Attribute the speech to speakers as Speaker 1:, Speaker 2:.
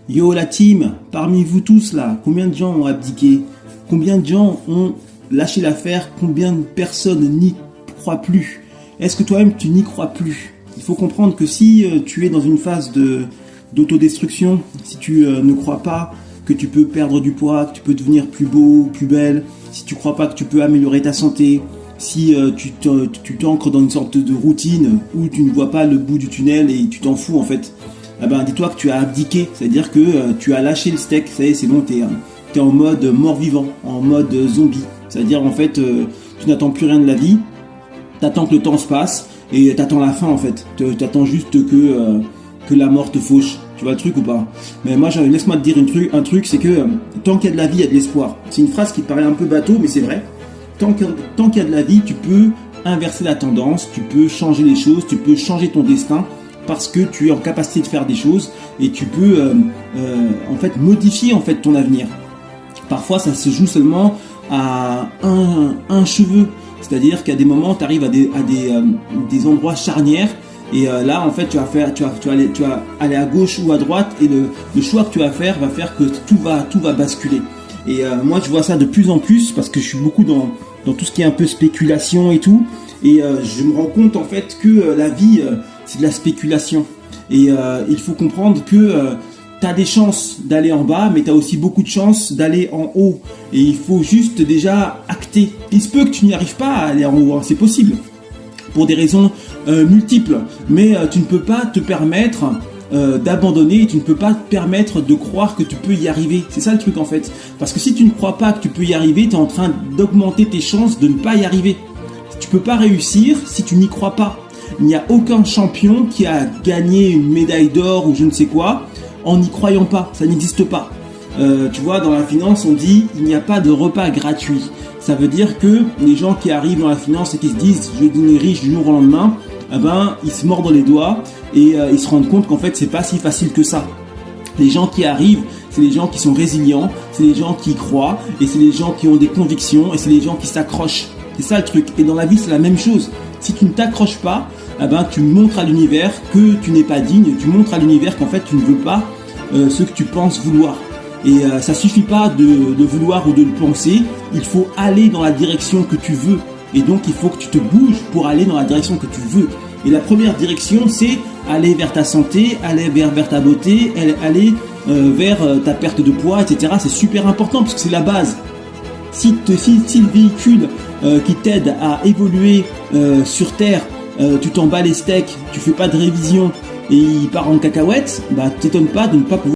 Speaker 1: Yo la team, parmi vous tous là, combien de gens ont abdiqué? Combien de gens ont lâché l'affaire? Combien de personnes n'y croient plus? Est-ce que toi-même tu n'y crois plus? Il faut comprendre que si tu es dans une phase d'autodestruction, si tu ne crois pas que tu peux perdre du poids, que tu peux devenir plus beau, plus belle, si tu crois pas que tu peux améliorer ta santé, si tu t'ancres dans une sorte de routine où tu ne vois pas le bout du tunnel et tu t'en fous en fait, eh ben dis-toi que tu as abdiqué, c'est-à-dire que tu as lâché le steak, ça y est, c'est bon, t'es en mode mort-vivant, en mode zombie, c'est-à-dire en fait tu n'attends plus rien de la vie, t'attends que le temps se passe et t'attends la fin en fait, t'attends juste que la mort te fauche, tu vois le truc ou pas? Mais moi laisse-moi te dire un truc, c'est que tant qu'il y a de la vie, il y a de l'espoir. C'est une phrase qui paraît un peu bateau, mais c'est vrai. Tant qu'il y a de la vie, tu peux inverser la tendance, tu peux changer les choses, tu peux changer ton destin, parce que tu es en capacité de faire des choses et tu peux en fait modifier en fait ton avenir. Parfois ça se joue seulement à un cheveu, c'est-à-dire qu'à des moments tu arrives à des endroits charnières et là en fait tu vas aller à gauche ou à droite et le choix que tu vas faire que tout va basculer. Et moi je vois ça de plus en plus parce que je suis beaucoup dans tout ce qui est un peu spéculation et tout, et je me rends compte en fait que la vie c'est de la spéculation, et il faut comprendre que tu as des chances d'aller en bas, mais tu as aussi beaucoup de chances d'aller en haut, et il faut juste déjà acter. Il se peut que tu n'y arrives pas à aller en haut, hein, c'est possible pour des raisons multiples, mais tu ne peux pas te permettre d'abandonner, tu ne peux pas te permettre de croire que tu peux y arriver. C'est ça le truc en fait, parce que si tu ne crois pas que tu peux y arriver, tu es en train d'augmenter tes chances de ne pas y arriver. Tu peux pas réussir si tu n'y crois pas. Il n'y a aucun champion qui a gagné une médaille d'or ou je ne sais quoi en n'y croyant pas, ça n'existe pas. Tu vois, dans la finance on dit il n'y a pas de repas gratuit. Ça veut dire que les gens qui arrivent dans la finance et qui se disent je vais devenir riche du jour au lendemain, eh ben, ils se mordent les doigts et ils se rendent compte qu'en fait c'est pas si facile que ça. Les gens qui arrivent, c'est les gens qui sont résilients, c'est les gens qui y croient, et c'est les gens qui ont des convictions, et c'est les gens qui s'accrochent. C'est ça le truc. Et dans la vie c'est la même chose. Si tu ne t'accroches pas, eh ben, tu montres à l'univers que tu n'es pas digne, tu montres à l'univers qu'en fait tu ne veux pas ce que tu penses vouloir. Et ça suffit pas de vouloir ou de le penser, il faut aller dans la direction que tu veux. Et donc il faut que tu te bouges pour aller dans la direction que tu veux. Et la première direction, c'est aller vers ta santé, aller vers ta beauté, aller vers ta perte de poids, etc. C'est super important parce que c'est la base. Si le véhicule qui t'aide à évoluer sur Terre, tu t'en bats les steaks, tu fais pas de révision et il part en cacahuète, bah t'étonnes pas de ne pas pouvoir